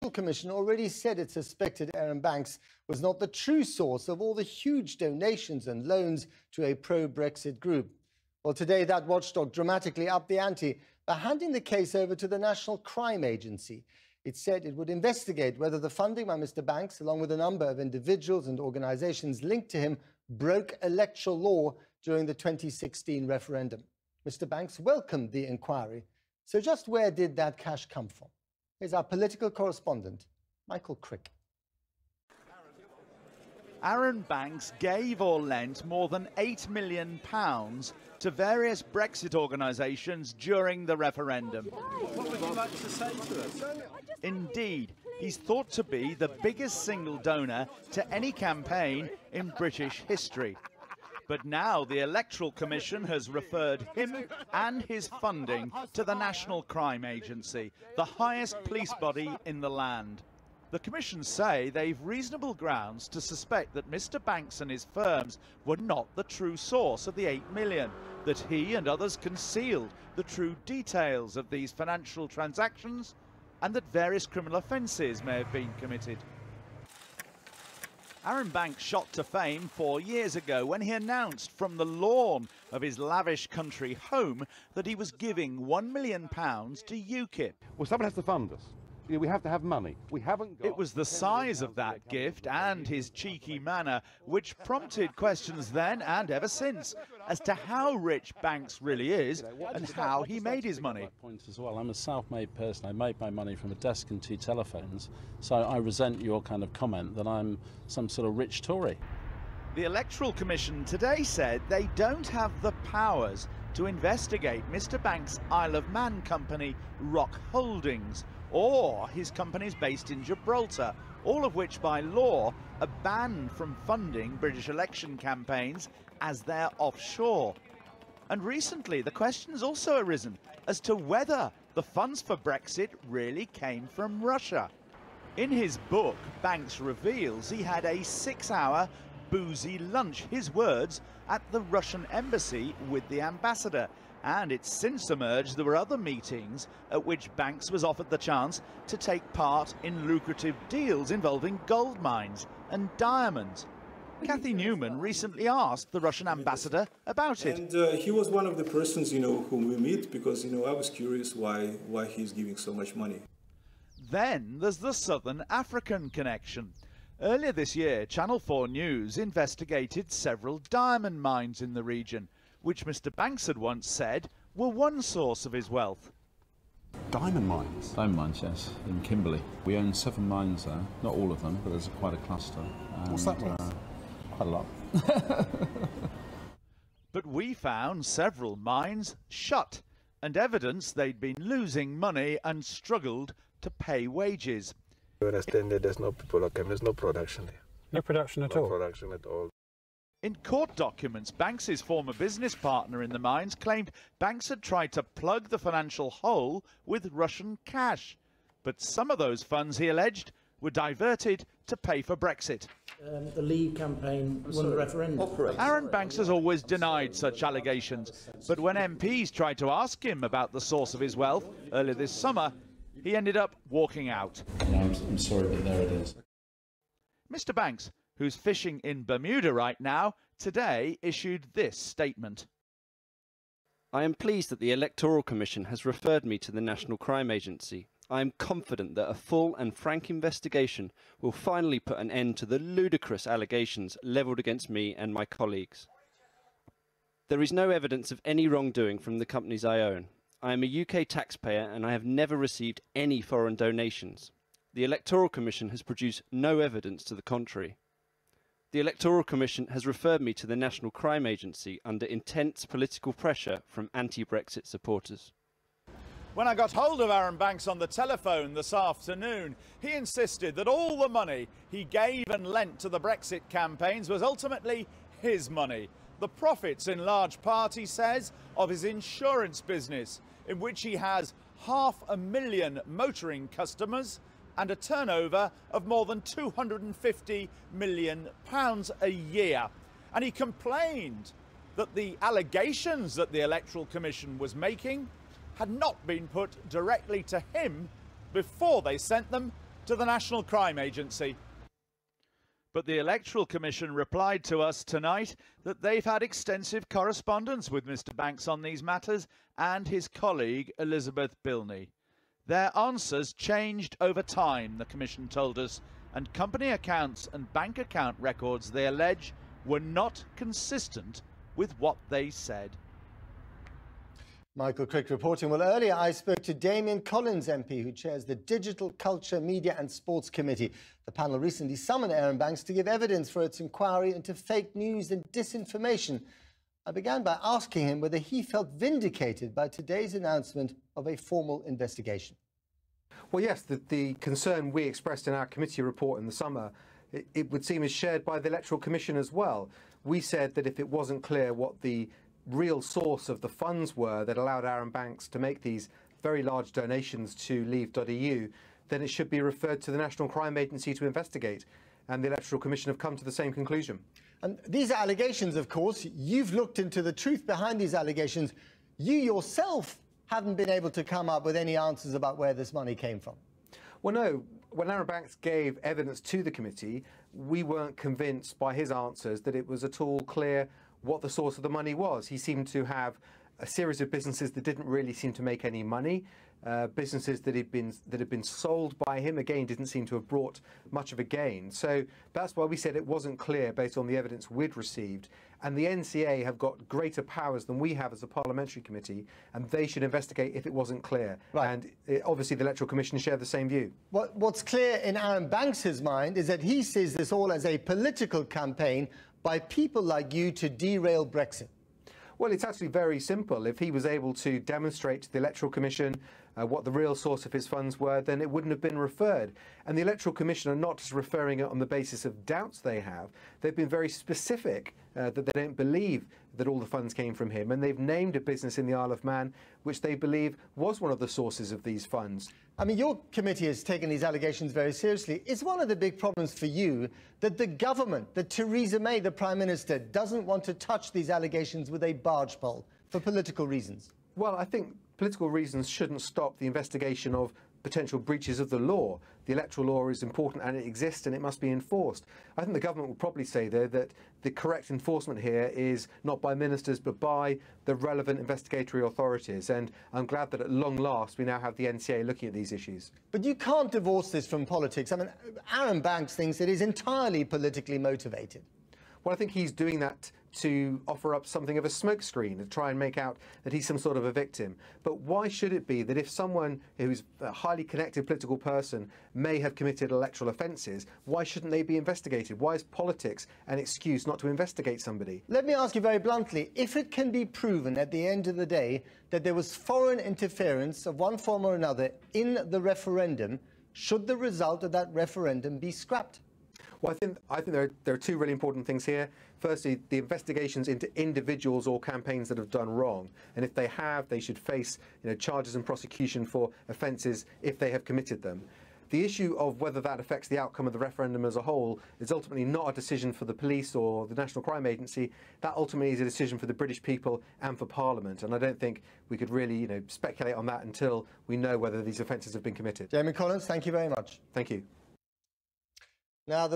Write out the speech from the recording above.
Electoral Commission already said it suspected Arron Banks was not the true source of all the huge donations and loans to a pro-Brexit group. Well, today that watchdog dramatically upped the ante by handing the case over to the National Crime Agency. It said it would investigate whether the funding by Mr. Banks, along with a number of individuals and organisations linked to him, broke electoral law during the 2016 referendum. Mr. Banks welcomed the inquiry. So just where did that cash come from? Here's our political correspondent, Michael Crick. Arron Banks gave or lent more than £8 million to various Brexit organisations during the referendum. What would you like to say to us? Indeed, he's thought to be the biggest single donor to any campaign in British history. But now the Electoral Commission has referred him and his funding to the National Crime Agency, the highest police body in the land. The Commission say they've reasonable grounds to suspect that Mr. Banks and his firms were not the true source of the £8 million, that he and others concealed the true details of these financial transactions, and that various criminal offences may have been committed. Arron Banks shot to fame 4 years ago when he announced from the lawn of his lavish country home that he was giving £1 million to UKIP. Well, someone has to fund us. You know, we have to have money. We haven't got... It was the size of that gift and his cheeky manner which prompted questions then and ever since as to how rich Banks really is and how he made his money. Point as well. I'm a self-made person. I made my money from a desk and 2 telephones. So I resent your kind of comment that I'm some sort of rich Tory. The Electoral Commission today said they don't have the powers to investigate Mr. Banks' Isle of Man company, Rock Holdings, or his companies based in Gibraltar, all of which by law are banned from funding British election campaigns as they're offshore. And recently the question has also arisen as to whether the funds for Brexit really came from Russia. In his book, Banks reveals he had a 6-hour boozy lunch, his words, at the Russian embassy with the ambassador. And it's since emerged there were other meetings at which Banks was offered the chance to take part in lucrative deals involving gold mines and diamonds. Kathy Newman recently asked the Russian ambassador about it. And he was one of the persons, whom we meet because, I was curious why he's giving so much money. Then there's the Southern African connection. Earlier this year, Channel 4 News investigated several diamond mines in the region, which Mr. Banks had once said were one source of his wealth. Diamond mines? Diamond mines, yes, in Kimberley. We own 7 mines there, not all of them, but there's quite a cluster. And, what's that worth? Quite a lot. But we found several mines shut, and evidence they'd been losing money and struggled to pay wages. You understand that there's no people that there's no production there. No production at No all? production at all. In court documents, Banks's former business partner in the mines claimed Banks had tried to plug the financial hole with Russian cash. But some of those funds, he alleged, were diverted to pay for Brexit. The Leave campaign won the referendum. Arron Banks has always denied such allegations, but when MPs tried to ask him about the source of his wealth earlier this summer, he ended up walking out. I'm sorry, but there it is. Mr. Banks, who's fishing in Bermuda right now, today issued this statement. I am pleased that the Electoral Commission has referred me to the National Crime Agency. I am confident that a full and frank investigation will finally put an end to the ludicrous allegations levelled against me and my colleagues. There is no evidence of any wrongdoing from the companies I own. I am a UK taxpayer and I have never received any foreign donations. The Electoral Commission has produced no evidence to the contrary. The Electoral Commission has referred me to the National Crime Agency under intense political pressure from anti-Brexit supporters. When I got hold of Arron Banks on the telephone this afternoon, he insisted that all the money he gave and lent to the Brexit campaigns was ultimately his money. The profits in large part, he says, of his insurance business, in which he has 500,000 motoring customers and a turnover of more than £250 million a year. And he complained that the allegations that the Electoral Commission was making had not been put directly to him before they sent them to the National Crime Agency. But the Electoral Commission replied to us tonight that they've had extensive correspondence with Mr Banks on these matters and his colleague Elizabeth Bilney. Their answers changed over time, the Commission told us, and company accounts and bank account records they allege were not consistent with what they said. Michael Crick reporting. Well, earlier I spoke to Damien Collins MP, who chairs the Digital, Culture, Media and Sports Committee. The panel recently summoned Arron Banks to give evidence for its inquiry into fake news and disinformation. I began by asking him whether he felt vindicated by today's announcement of a formal investigation. Well, yes, the concern we expressed in our committee report in the summer, it would seem is shared by the Electoral Commission as well. We said that if it wasn't clear what the real source of the funds were that allowed Arron Banks to make these very large donations to Leave.eu, then it should be referred to the National Crime Agency to investigate. And the Electoral Commission have come to the same conclusion. And these allegations, of course, you've looked into the truth behind these allegations. You yourself haven't been able to come up with any answers about where this money came from. Well, no. When Arron Banks gave evidence to the committee, we weren't convinced by his answers that it was at all clear what the source of the money was. He seemed to have a series of businesses that didn't really seem to make any money. Businesses that had been sold by him, again, didn't seem to have brought much of a gain. So that's why we said it wasn't clear based on the evidence we'd received. And the NCA have got greater powers than we have as a parliamentary committee, and they should investigate if it wasn't clear. Right. And obviously the Electoral Commission share the same view. What's clear in Arron Banks' mind is that he sees this all as a political campaign by people like you to derail Brexit. Well, it's actually very simple. If he was able to demonstrate to the Electoral Commission what the real source of his funds were, then it wouldn't have been referred. And the Electoral Commission are not just referring it on the basis of doubts they have. They've been very specific that they don't believe that all the funds came from him. And they've named a business in the Isle of Man which they believe was one of the sources of these funds. I mean, your committee has taken these allegations very seriously. Is one of the big problems for you that the government, that Theresa May, the Prime Minister, doesn't want to touch these allegations with a barge pole for political reasons? Well, I think political reasons shouldn't stop the investigation of potential breaches of the law. The electoral law is important and it exists and it must be enforced. I think the government would probably say, though, that the correct enforcement here is not by ministers but by the relevant investigatory authorities. And I'm glad that at long last we now have the NCA looking at these issues. But you can't divorce this from politics. I mean, Arron Banks thinks it is entirely politically motivated. Well, I think he's doing that to offer up something of a smokescreen, to try and make out that he's some sort of a victim. But why should it be that if someone who's a highly connected political person may have committed electoral offences, why shouldn't they be investigated? Why is politics an excuse not to investigate somebody? Let me ask you very bluntly, if it can be proven at the end of the day that there was foreign interference of one form or another in the referendum, should the result of that referendum be scrapped? Well, I think there are two really important things here. Firstly, the investigations into individuals or campaigns that have done wrong, and if they have, they should face charges and prosecution for offences if they have committed them. The issue of whether that affects the outcome of the referendum as a whole is ultimately not a decision for the police or the National Crime Agency. That ultimately is a decision for the British people and for Parliament, and I don't think we could really speculate on that until we know whether these offences have been committed. Damien Collins, thank you very much. Thank you. Now,